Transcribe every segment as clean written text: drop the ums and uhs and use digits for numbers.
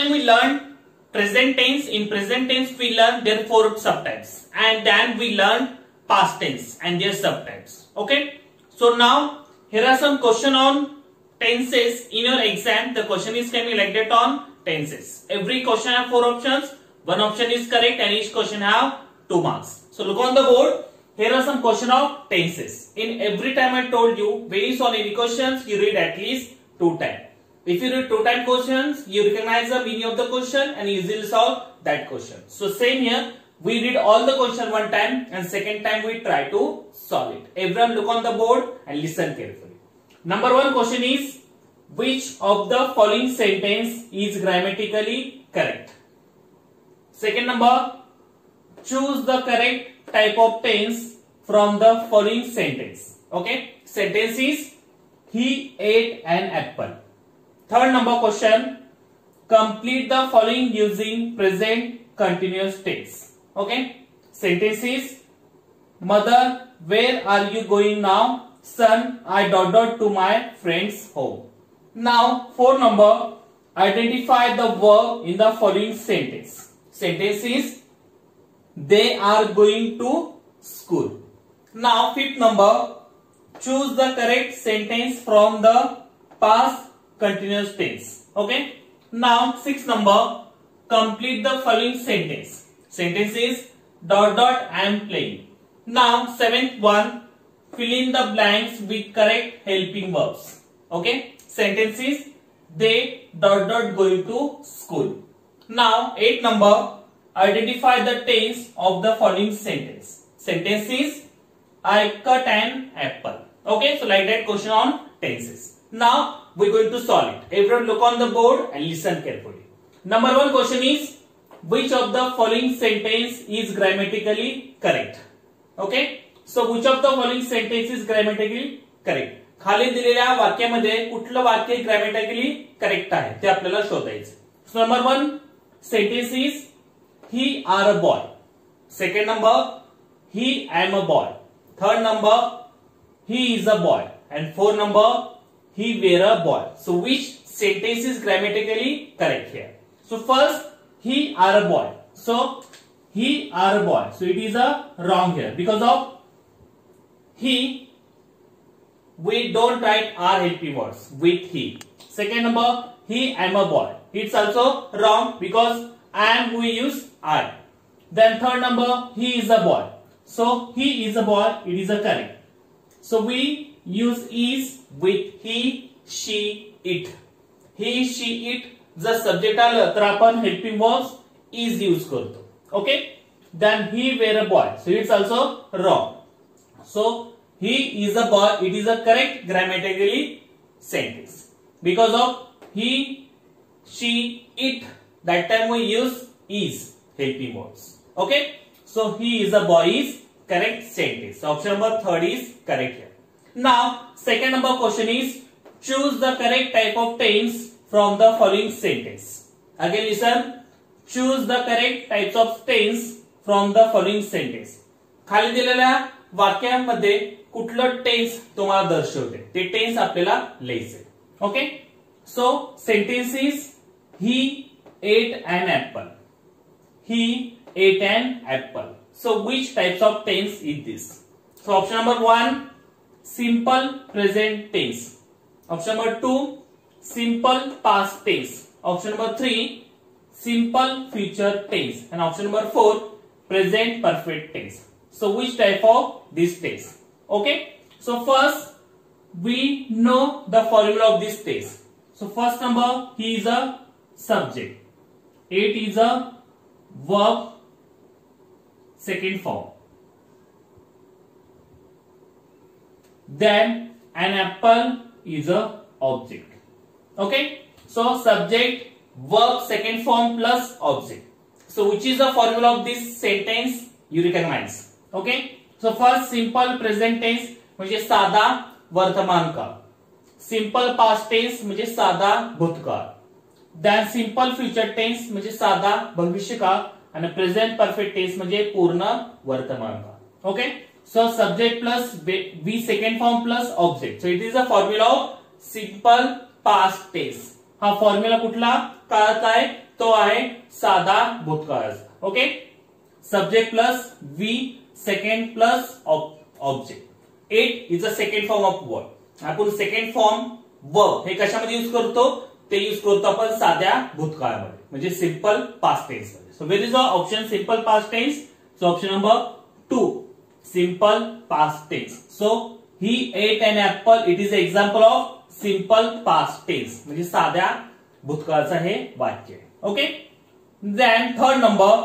time we learned present tense. In present tense we learn their 4 subtypes, and then we learn past tense and their subtypes. Okay. So now here are some question on tenses in your exam. The question is coming like that on tenses. Every question have 4 options. One option is correct and each question have 2 marks. So look on the board. Here are some question of tenses. In every time I told you, when you solve any questions, you read at least 2 times. If you read 2 times questions, you recognize the meaning of the question and easily solve that question. So same here, we read all the question 1 time and second time we try to solve it. Everyone look on the board and listen carefully. Number 1 question is, which of the following sentence is grammatically correct? Second number, choose the correct type of tense from the following sentence. Okay, sentence is, he ate an apple. Third number question, complete the following using present continuous tense. Okay, sentence is, mother, where are you going now? Son, I ... to my friend's home. Now, 4 number, identify the verb in the following sentence. Sentence is, they are going to school. Now, 5th number, choose the correct sentence from the past continuous tense. Okay. Now, 6th number, complete the following sentence. Sentence is, ... I am playing. Now, 7th one, fill in the blanks with correct helping verbs. Okay. Sentence is, they ... going to school. Now, 8th number, identify the tense of the following sentence. Sentence is, I cut an apple. Okay, so like that question on tenses. Now we're going to solve it. Everyone look on the board and listen carefully. Number 1 question is, which of the following sentence is grammatically correct? Okay, so which of the following sentence is grammatically correct? खाली दिलेल्या वाक्यामध्ये कुठलं वाक्य grammatically correct आहे ते आपल्याला शोधायचं. So number 1 sentence is, he are a boy. Second number, he am a boy. Third number, he is a boy. And 4 number, he were a boy. So which sentence is grammatically correct here? So first, he are a boy. So he are a boy. So it is a wrong here because of he. We don't write our helping words with he. Second number, he am a boy. It's also wrong because I am we use I. Then third number, he is a boy. So he is a boy, it is a correct. So we use is with he, she, it. He, she, it. जर subject आलं तर आपण helping verbs is use करतो. Okay? Then he were a boy. So it's also wrong. So he is a boy, it is a correct grammatically sentence. Because of he, she, it, that time we use is helping verbs. Okay, so he is a boy is correct sentence. So option number 3rd is correct here. Now second number question is, choose the correct type of tense from the following sentence. Again listen, choose the correct types of tense from the following sentence. खाली दिलेल्या वाक्यामध्ये कुठलं tense तुम्हाला दर्शवते ते tense आपल्याला लिहायचे. Okay, so sentence is, he ate an apple. He ate an apple. So which types of tense is this? So option number 1, simple present tense. Option number 2, simple past tense. Option number 3, simple future tense. And option number 4, present perfect tense. So which type of this tense? Okay. So first we know the formula of this tense. So first number, he is a subject. It is a verb second form. Then an apple is a object. Okay. So subject, verb second form plus object. So which is the formula of this sentence you recognize? Okay. So first simple present tense म्हणजे साधा वर्तमान काळ. Simple past tense म्हणजे साधा भूतकाळ. Then simple future tense म्हणजे साधा भविष्यकाळ आणि प्रेझेंट परफेक्ट टेन्स म्हणजे पूर्ण वर्तमान काळ. Okay, so subject plus B second form plus object. So it is a formula of simple past tense. हा फॉर्म्युला कुठला काळाचा आहे? तो आहे साधा भूतकाळाचा. Okay, subject plus V, second plus object. It is a second form of word. आपण second form verb हे कशामध्ये यूज करतो, ते यूज करतो आपण साध्या भूतकाळामध्ये, म्हणजे सिंपल पास्ट टेन्स मध्ये. So where is a option simple past tense. So option number 2 simple past tense. So he ate an apple, it is example of simple past tense, म्हणजे साध्या भूतकाळाचं हे वाक्य आहे. Okay, then third number,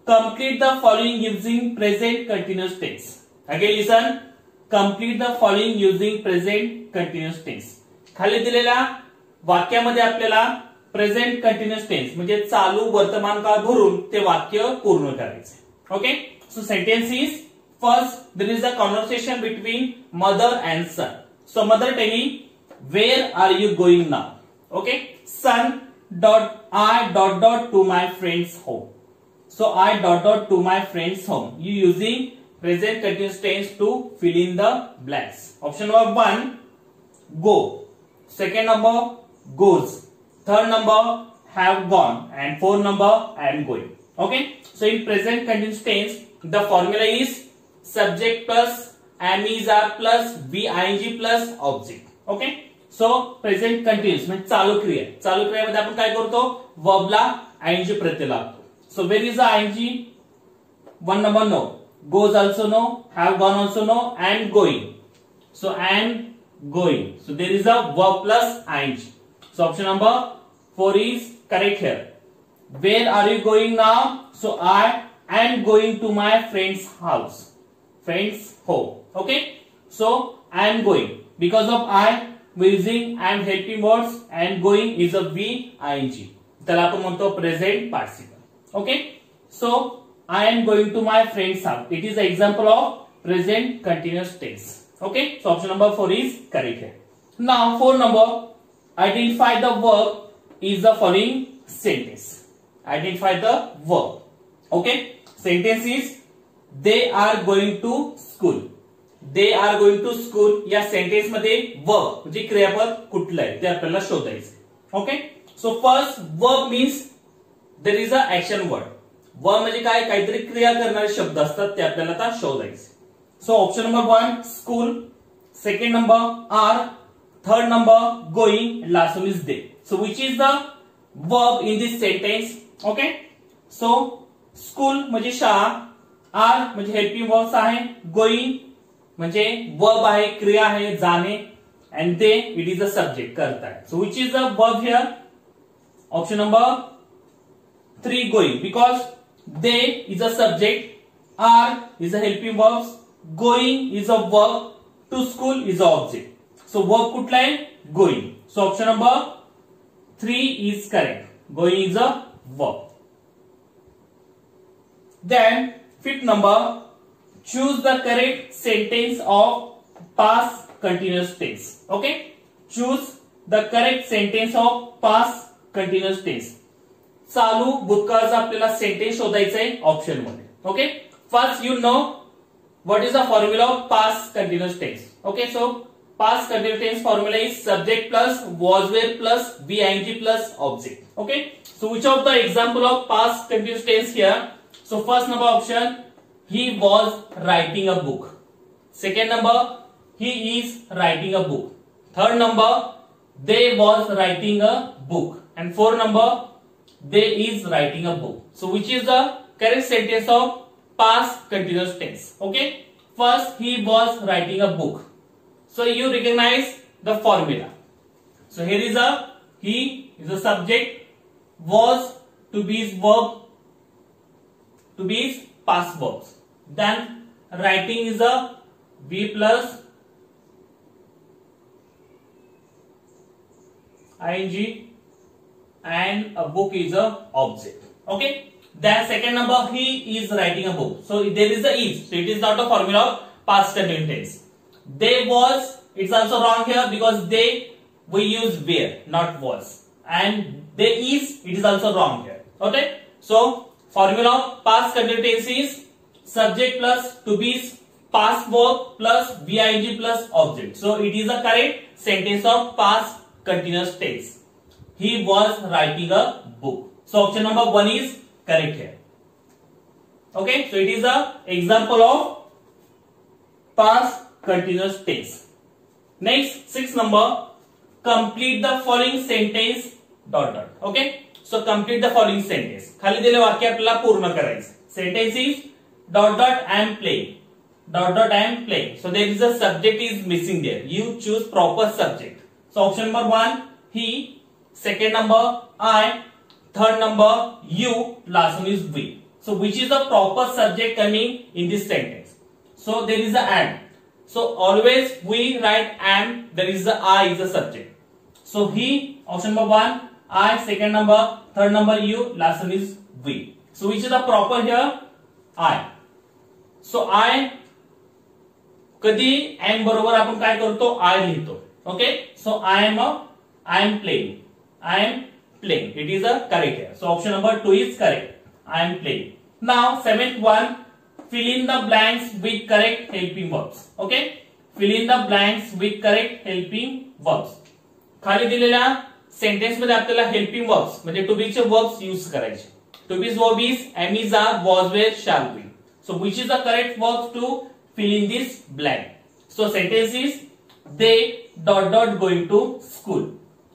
complete the following using present continuous tense. Again listen, complete the following using present continuous tense. खाली दिलेल्या वाक्यामध्ये आपल्याला प्रेझेंट कंटिन्युअस टेन्स म्हणजे चालू वर्तमान काळ भरून ते वाक्य पूर्ण करायचे. Okay, so sentence is first, there is a conversation between mother and son. So mother telling, where are you going now. Okay, son dot I dot dot to my friends home. So I dot dot to my friends home. You using present continuous tense to fill in the blanks. Option number 1, go. Second number, goes. Third number, have gone. And fourth number, am going. Okay, so in present continuous tense the formula is subject plus am is are plus ing plus object. Okay, so present continuous म्हणजे चालू क्रिया. चालू क्रियेमध्ये आपण काय करतो, verb ला ing प्रत्यय लागतो. So where is the ing? One number no, goes also no, have gone also no, and going. So and going. So there is a verb plus ing. So option number 4 is correct here. Where are you going now? So I am going to my friend's house. Friend's home. Okay. So I am going. Because of I, we using am helping words and going is a V ing. त्याला आपण म्हणतो present participle. Okay. So I am going to my friend's house. It is an example of present continuous tense. Okay, so option number 4 is correct here. Now, 4 number, identify the verb is the following sentence. Identify the verb. Okay, sentence is they are going to school. They are going to school. या sentence मध्ये verb म्हणजे क्रियापद कुठलं आहे ते आपल्याला शोधायचं. Okay, so first verb means there is a action word. Verb म्हणजे काय, काहीतरी क्रिया करणारे शब्द असतात ते आपल्याला आता शोधायचे. So option number 1 school, second number are, third number going, last one is they. So which is the verb in this sentence. Okay, so school म्हणजे शाळा, आर म्हणजे हेल्पिंग वर्ब्स आहे, गोइंग म्हणजे वर्ब आहे, क्रिया आहे, जाणे, and they it is a subject, करता है. So which is the verb here. Option number 3 going, because they is a subject, are is a helping verbs, going is a verb, to school is a object. So verb कुठला आहे, going. So option number 3 is correct. Going is a verb. Then fifth number, choose the correct sentence of past continuous tense. Okay, choose the correct sentence of past continuous tense. चालू भूतकाळाचा आपल्याला sentence शोधायचा आहे option मध्ये. Okay, first you know what is the formula of past continuous tense. Okay, so past continuous tense formula is subject plus was were plus V ing plus object. Okay, so which of the example of past continuous tense here. So first number option, he was writing a book. Second number, he is writing a book. Third number, they was writing a book. And fourth number, they is writing a book. So which is the correct sentence of past continuous tense. Okay, first he was writing a book. So you recognize the formula. So here is a, he is a subject, was to be is verb, to be is past verbs. Then writing is a V plus ing, and a book is a object. Okay, then second number, he is writing a book. So there is a is, so it is not a formula of past continuous tense. They was, it's also wrong here because they we use were, not was, and they is, it is also wrong here. Okay, so formula of past continuous tense is subject plus to be past verb plus VING plus object. So it is a correct sentence of past continuous tense. He was writing a book. So option number 1 is correct here. Okay, so it is a example of past continuous tense. Next, 6 number, complete the following sentence dot dot. Okay, so complete the following sentence. खाली दिलेले वाक्य आपल्याला पूर्ण करायचं. Sentence is dot dot I am playing. Dot dot I am playing. So there is a subject is missing there. You choose proper subject. So option number 1 he, second number I, third number you, last one is we. So which is the proper subject coming in this sentence? So there is a am. So always we write am, there is the I is the subject. So he, option number 1, I, second number, third number you, last one is we. So which is the proper here? I. So I, कधी am बरोबर आपण काय करतो? I लिहितो. Okay. So I am playing. I am playing. It is a correct here. So option number 2 is correct. I am playing. Now 7th one, fill in the blanks with correct helping verbs. Okay. Fill in the blanks with correct helping verbs. खाली दिलेल्या sentence मध्ये आपल्याला helping verbs म्हणजे to be चे verbs use करायचे. To be verb is am is are was were shall be. So which is the correct verb to fill in this blank? So sentence is they dot dot going to school.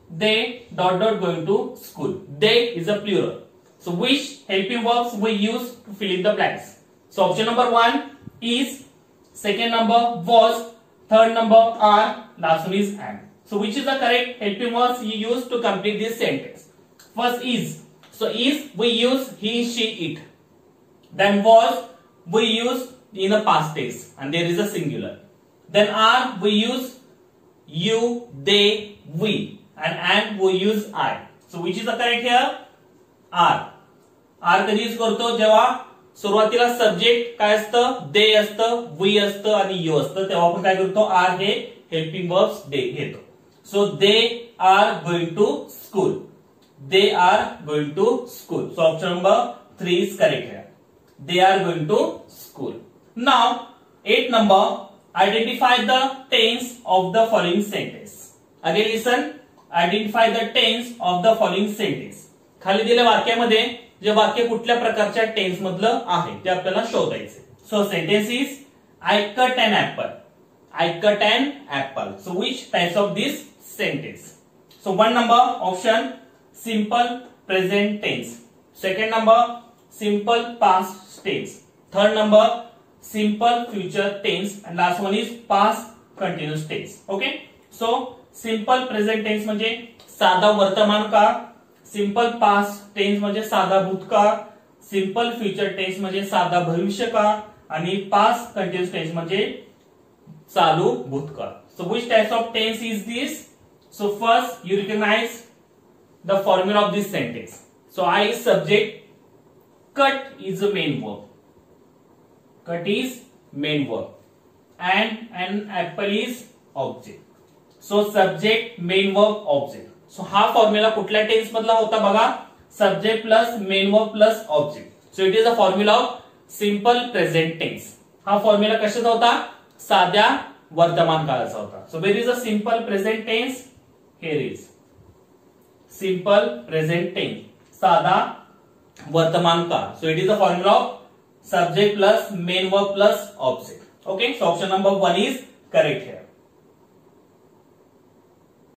They dot dot going to school. They is a plural. So which helping verbs we use to fill in the blanks? So option number 1 is, second number was, third number are, last one is am. So which is the correct helping verbs you use to complete this sentence? First is. So is we use he, she, it. Then was we use in the past tense and there is a singular. Then are we use you, they, we, and am we use I. So which is the correct here? are. are कधी use करतो? जेव्हा सुरुवातीला subject काय असतं? दे असतं, we असतं आणि you असतं, तेव्हा आपण काय करतो? आर हे हेल्पिंग वर्ब्स दे घेतो. So they are going to school. They are going to school. So option number 3 is correct here. They are going to school. Now 8th number, identify the tense of the following sentence. Again listen, identify the tense of the following sentence. खाली दिलेल्या वाक्यामध्ये जे वाक्य कुठल्या प्रकारच्या tense मधलं आहे ते आपल्याला शोधायचे. So sentence is I cut an apple. I cut an apple. So which types of this sentence? So 1 number option simple present tense. Second number simple past tense. Third number simple future tense and last one is past continuous tense. Okay. So simple present tense म्हणजे साधा वर्तमान काळ, simple past tense म्हणजे साधा भूतकाळ, simple future tense म्हणजे साधा भविष्यकाळ आणि पास्ट कंटिन्युअस टेन्स म्हणजे चालू भूतकाळ. सो which types of tense is this? So first you recognize the formula of this sentence. So I is subject, cut is the main verb. Cut is main verb and an apple is object. So subject, main verb, object. सो हा formula कुठल्या tense मधला होता बघा? Subject plus main verb plus object. So it is a formula of simple present tense. हा formula कशाचा होता? साध्या वर्तमान काळाचा होता. So where is a simple present tense? Here is simple present tense, साधा वर्तमान काळ. So it is a formula of subject plus main verb plus object. Okay. So option number 1 is correct here.